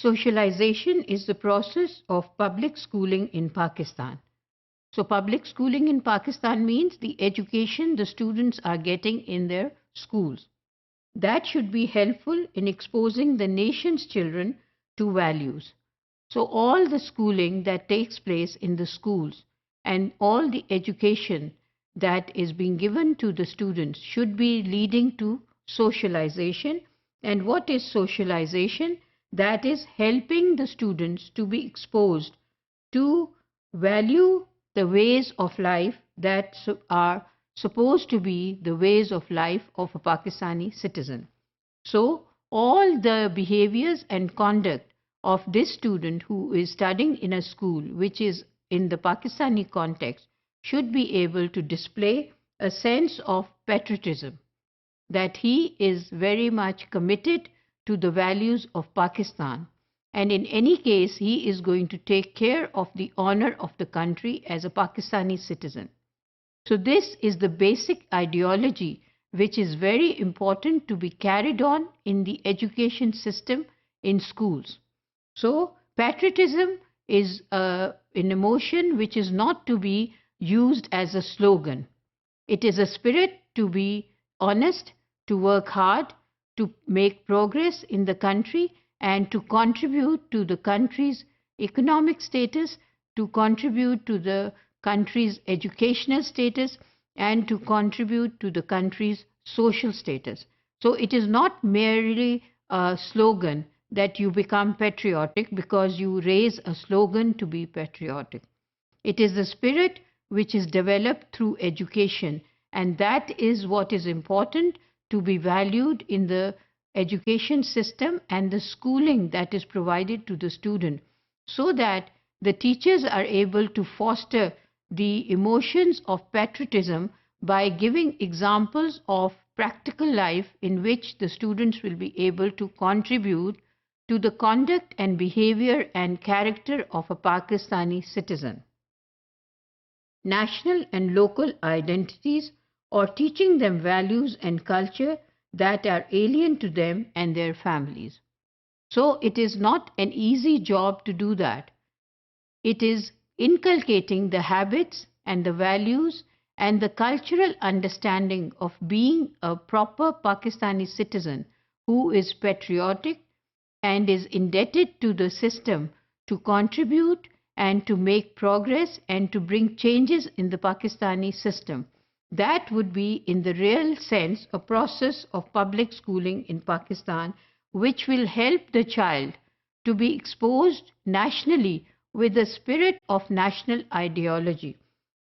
Socialization is the process of public schooling in Pakistan. So public schooling in Pakistan means the education the students are getting in their schools. That should be helpful in exposing the nation's children to values. So all the schooling that takes place in the schools and all the education that is being given to the students should be leading to socialization. And what is socialization? That is helping the students to be exposed to value the ways of life that are supposed to be the ways of life of a Pakistani citizen. So all the behaviors and conduct of this student who is studying in a school which is in the Pakistani context should be able to display a sense of patriotism, that he is very much committed to the values of Pakistan, and in any case he is going to take care of the honor of the country as a Pakistani citizen. So this is the basic ideology which is very important to be carried on in the education system in schools. So patriotism is an emotion which is not to be used as a slogan. It is a spirit to be honest, to work hard, to make progress in the country and to contribute to the country's economic status, to contribute to the country's educational status, and to contribute to the country's social status. So it is not merely a slogan that you become patriotic because you raise a slogan to be patriotic. It is the spirit which is developed through education, and that is what is important to be valued in the education system and the schooling that is provided to the student, so that the teachers are able to foster the emotions of patriotism by giving examples of practical life in which the students will be able to contribute to the conduct and behavior and character of a Pakistani citizen. National and local identities, or teaching them values and culture that are alien to them and their families. So it is not an easy job to do that. It is inculcating the habits and the values and the cultural understanding of being a proper Pakistani citizen who is patriotic and is indebted to the system to contribute and to make progress and to bring changes in the Pakistani system. That would be, in the real sense, a process of public schooling in Pakistan, which will help the child to be exposed nationally with the spirit of national ideology.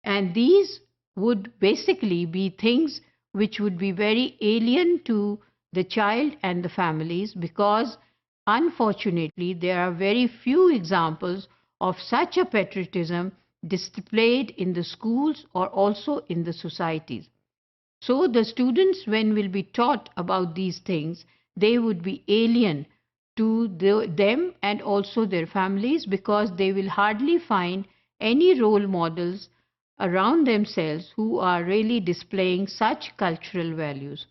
And these would basically be things which would be very alien to the child and the families, because unfortunately there are very few examples of such a patriotism displayed in the schools or also in the societies. So the students, when will be taught about these things, they would be alien to them and also their families, because they will hardly find any role models around themselves who are really displaying such cultural values.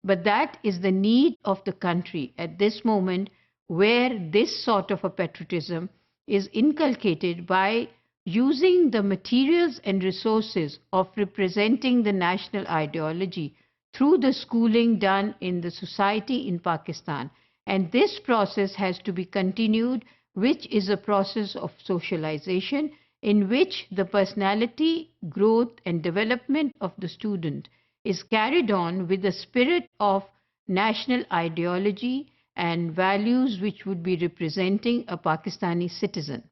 But that is the need of the country at this moment, where this sort of a patriotism is inculcated by using the materials and resources of representing the national ideology through the schooling done in the society in Pakistan. And this process has to be continued, which is a process of socialization in which the personality growth and development of the student is carried on with the spirit of national ideology and values which would be representing a Pakistani citizen.